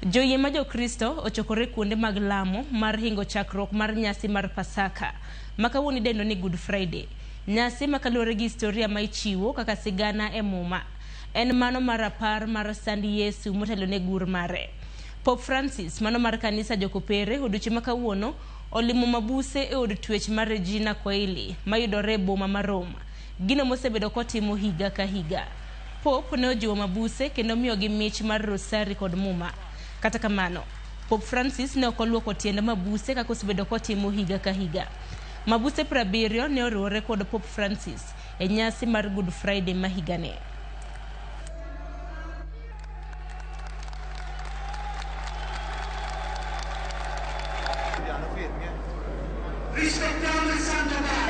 Joyie ma Jokristo ochokore kuonde mag lamo mar hingo chakruok mar nyasi mar Pasaka, ma kawuono idendo ni Good Friday. Nyasi ma kaluwore gi historia ma ichiwo kaka sigana e muma. En mano mar rapar mar sand Yesu motelo ne gur mare. Pope Francis, mano mar kanisa jokopere, odiochieng' ma kawuono olimo mabuse e od twech mar Regina Coeli mayudore e boma mar Rome. Gino mosebedo kotimo higa ka higa. Pope ne ojiwo mabuse kendo miyogi mich mar rosari kod muma. Kata kamano, Pope Francis ne okoluoko tiend mabuse kaka osebedo kotimo higa ka higa. Mabuse 70 ne oriwore kod Pope Francis e nyasi mar Good Friday ma higane. Rispettando il Santo Padre.